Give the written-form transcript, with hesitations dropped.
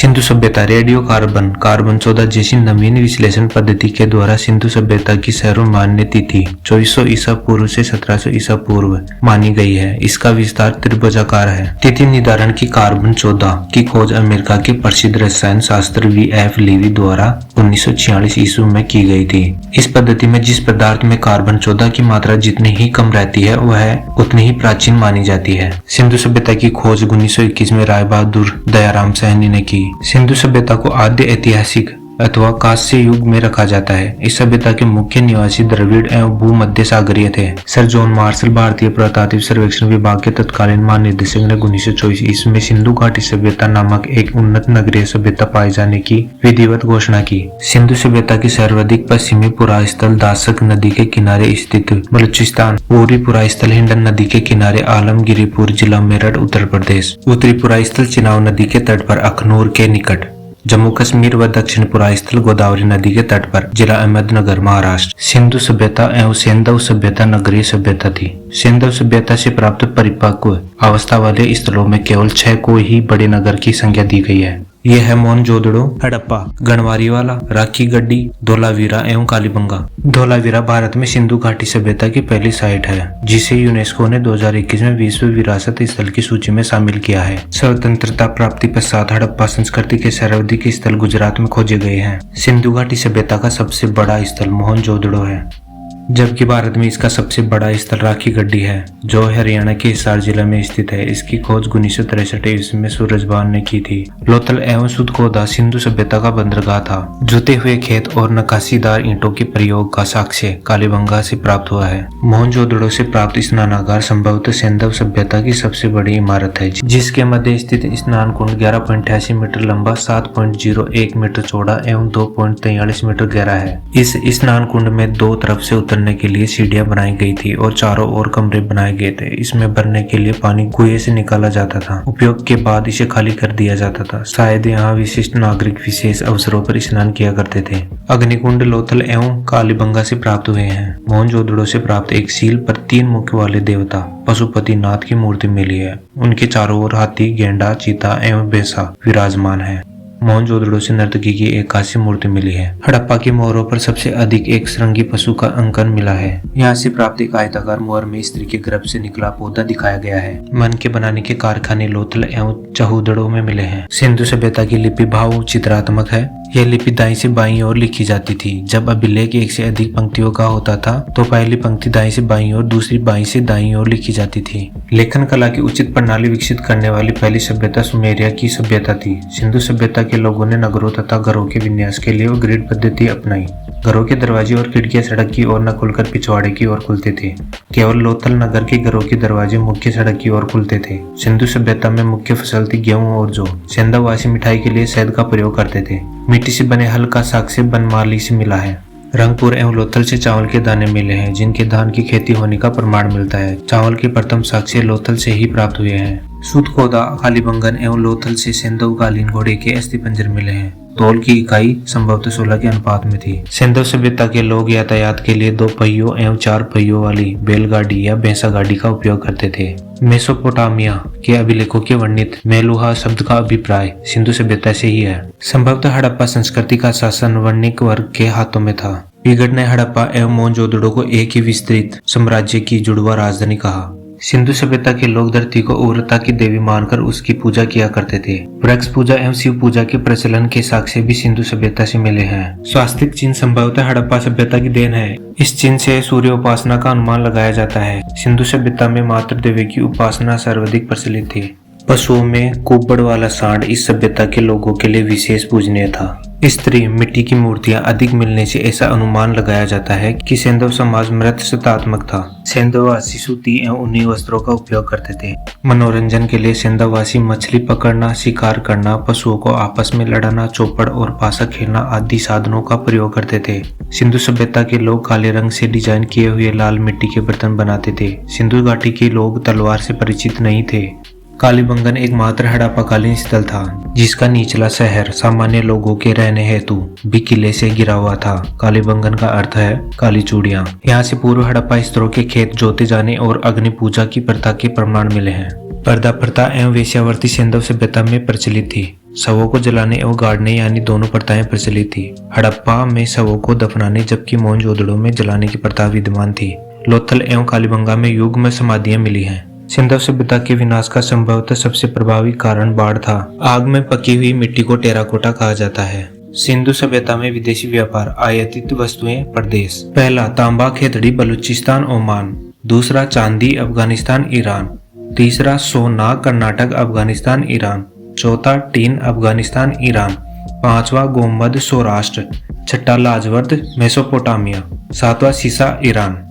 सिंधु सभ्यता radio carbon 14 जैसी नवीन विश्लेषण पद्धति के द्वारा सिंधु सभ्यता की सर्वमान्य तिथि 2400 ईसा पूर्व से 1700 ईसा पूर्व मानी गई है। इसका विस्तार त्रिभुजाकार है। तिथि निर्धारण की कार्बन 14 की खोज अमेरिका के प्रसिद्ध रसायन शास्त्र V.F. लीवी द्वारा 1946 ईस्वी में की गई थी। इस पद्धति में जिस पदार्थ में कार्बन 14 की मात्रा जितनी ही कम रहती है वह उतनी ही प्राचीन मानी जाती है। सिंधु सभ्यता की खोज 1921 में राय बहादुर दयाराम सहनी ने की। सिंधु सभ्यता को आद्य ऐतिहासिक अथवा कांस्य युग में रखा जाता है। इस सभ्यता के मुख्य निवासी द्रविड़ एवं भूमध्य सागरीय थे। सर जॉन मार्शल भारतीय पुरातात्विक सर्वेक्षण विभाग के तत्कालीन महानिदेशक ने 1924 ईस्वी में सिंधु घाटी सभ्यता नामक एक उन्नत नगरीय सभ्यता पाए जाने की विधिवत घोषणा की। सिंधु सभ्यता की सर्वाधिक पश्चिमी पुरास्थल दासक नदी के किनारे स्थित बलूचिस्तान, पूर्वी पुरास्थल हिंडन नदी के किनारे आलमगीरपुर जिला मेरठ उत्तर प्रदेश, उत्तरी पुरास्थल चिनाब नदी के तट पर अखनूर के निकट जम्मू कश्मीर व दक्षिण पुरास्थल गोदावरी नदी के तट पर जिला अहमदनगर महाराष्ट्र। सिंधु सभ्यता एवं सेंधव सभ्यता नगरीय सभ्यता थी। सेंधव सभ्यता से प्राप्त परिपक्व अवस्था वाले स्थलों में केवल 6 को ही बड़े नगर की संख्या दी गई है। यह है मोहनजोदड़ो, हड़प्पा, गढ़वारीवाला, राखी गड्डी, धोलावीरा एवं कालीबंगा। धोलावीरा भारत में सिंधु घाटी सभ्यता की पहली साइट है, जिसे यूनेस्को ने 2021 में विश्व विरासत स्थल की सूची में शामिल किया है। स्वतंत्रता प्राप्ति पश्चात हड़प्पा संस्कृति के सर्वाधिक स्थल गुजरात में खोजे गए हैं। सिंधु घाटी सभ्यता का सबसे बड़ा स्थल मोहनजोदड़ो है, जबकि भारत में इसका सबसे बड़ा स्थल राखी गड्डी है, जो हरियाणा के हिसार जिला में स्थित है। इसकी खोज 1963 ईस्वी में सूरजबान ने की थी। लोथल एवं सुदकोदा सिंधु सभ्यता का बंदरगाह था। जुते हुए खेत और नक्काशीदार ईंटों के प्रयोग का साक्ष्य कालीबंगा से प्राप्त हुआ है। मोहनजोदड़ो से प्राप्त स्नानागार संभवतः सेंधव सभ्यता की सबसे बड़ी इमारत है, जिसके मध्य स्थित स्नान कुंड 11.88 मीटर लंबा, 7.01 मीटर चौड़ा एवं 2.43 मीटर गहरा है। इस स्नान कुंड में दो तरफ से उतरने के लिए सीढ़ियां बनाई गई थी और चारों ओर कमरे बनाए गए थे। इसमें भरने के लिए पानी कुएं से निकाला जाता था। उपयोग के बाद इसे खाली कर दिया जाता था। शायद यहाँ विशिष्ट नागरिक विशेष अवसरों पर स्नान किया करते थे। अग्निकुंड लोथल एवं कालीबंगा से प्राप्त हुए हैं। मोहनजोदड़ो से प्राप्त एक सील पर 3 मुख वाले देवता पशुपतिनाथ की मूर्ति मिली है। उनके चारों ओर हाथी, गेंडा, चीता एवं भैंसा विराजमान है। मोहनजोदड़ो से नर्तकी की एक कांस्य मूर्ति मिली है। हड़प्पा की मोहरों पर सबसे अधिक एक श्रृंगी पशु का अंकन मिला है। यहाँ से प्राप्त एक आयताकार मोहर में स्त्री के गर्भ से निकला पौधा दिखाया गया है। मन के बनाने के कारखाने लोथल एवं चहुदड़ो में मिले हैं। सिंधु सभ्यता की लिपि भाव चित्रात्मक है। यह लिपि दाईं से बाईं ओर लिखी जाती थी। जब अभिलेख एक से अधिक पंक्तियों का होता था तो पहली पंक्ति दाईं से बाईं और दूसरी बाईं से दाईं ओर लिखी जाती थी। लेखन कला की उचित प्रणाली विकसित करने वाली पहली सभ्यता सुमेरिया की सभ्यता थी। सिंधु सभ्यता के लोगों ने नगरों तथा घरों के विन्यास के लिए ग्रिड पद्धति अपनाई। घरों के दरवाजे और खिड़कियां सड़क की ओर न खुलकर पिछवाड़े की ओर खुलते थे। केवल लोथल नगर के घरों के दरवाजे मुख्य सड़क की ओर खुलते थे। सिंधु सभ्यता में मुख्य फसल थी गेहूं और जौ। सेंधववासी मिठाई के लिए शहद का प्रयोग करते थे। मिट्टी से बने हल का साक्ष्य बनमाली से मिला है। रंगपुर एवं लोथल से चावल के दाने मिले हैं, जिनके धान की खेती होने का प्रमाण मिलता है। चावल के प्रथम साक्ष्य लोथल से ही प्राप्त हुए हैं। सुदकोदा, कालीबंगन एवं लोथल से सेंधवकालीन घोड़े के अस्थिपंजर मिले हैं। तौल की इकाई संभवतः 16 के अनुपात में थी। सेंधव सभ्यता के लोग यातायात के लिए 2 पहियों एवं 4 पहियों वाली बैलगाड़ी या भैंसा गाड़ी का उपयोग करते थे। मेसोपोटामिया के अभिलेखों के वर्णित मेलुहा शब्द का अभिप्राय सिंधु सभ्यता से ही है। संभवतः हड़प्पा संस्कृति का शासन वणिक वर्ग के हाथों में था। पिगड़ ने हड़प्पा एवं मोहनजोदड़ो को एक ही विस्तृत साम्राज्य की जुड़वा राजधानी कहा। सिंधु सभ्यता के लोग धरती को उर्वरता की देवी मानकर उसकी पूजा किया करते थे। वृक्ष पूजा एवं शिव पूजा के प्रचलन के साक्ष्य भी सिंधु सभ्यता से मिले हैं। स्वास्तिक चिन्ह संभवतः हड़प्पा सभ्यता की देन है। इस चिन्ह से सूर्य उपासना का अनुमान लगाया जाता है। सिंधु सभ्यता में मातृ देवी की उपासना सर्वाधिक प्रचलित थी। पशुओं में कुब्बड़ वाला सांड इस सभ्यता के लोगों के लिए विशेष पूजनीय था। स्त्री मिट्टी की मूर्तियां अधिक मिलने से ऐसा अनुमान लगाया जाता है कि सेंधव समाज मृत सत्तात्मक था। सेंधववासी सूती एवं ऊनी वस्त्रों का उपयोग करते थे। मनोरंजन के लिए सेंधववासी मछली पकड़ना, शिकार करना, पशुओं को आपस में लड़ाना, चौपड़ और पासा खेलना आदि साधनों का प्रयोग करते थे। सिंधु सभ्यता के लोग काले रंग से डिजाइन किए हुए लाल मिट्टी के बर्तन बनाते थे। सिंधु घाटी के लोग तलवार से परिचित नहीं थे। कालीबंगन एक मात्र हड़प्पाकालीन स्थल था, जिसका निचला शहर सामान्य लोगों के रहने हेतु भी किले से घिरा हुआ था। कालीबंगन का अर्थ है काली चूड़ियां। यहाँ से पूर्व हड़प्पा स्तरों के खेत जोते जाने और अग्नि पूजा की प्रथा के प्रमाण मिले हैं। पर्दा प्रथा एवं वेश्यावृत्ति सेंधव सभ्यता में प्रचलित थी। शवों को जलाने एवं गाड़ने यानी दोनों प्रथाएं प्रचलित थी। हड़प्पा में शवों को दफनाने जबकि मोहनजोदड़ो में जलाने की प्रथा विद्यमान थी। लोथल एवं कालीबंगा में युग्म समाधियां मिली हैं। सिंधु सभ्यता के विनाश का संभवतः सबसे प्रभावी कारण बाढ़ था। आग में पकी हुई मिट्टी को टेराकोटा कहा जाता है। सिंधु सभ्यता में विदेशी व्यापार, आयातित वस्तुएं, प्रदेश। पहला, तांबा खेतड़ी बलूचिस्तान ओमान। दूसरा, चांदी अफगानिस्तान ईरान। तीसरा, सोना कर्नाटक अफगानिस्तान ईरान। चौथा, टीन अफगानिस्तान ईरान। पांचवा, गोमद सौराष्ट्र। छठा, लाजवर्द मेसोपोटामिया। सातवां, सीसा ईरान।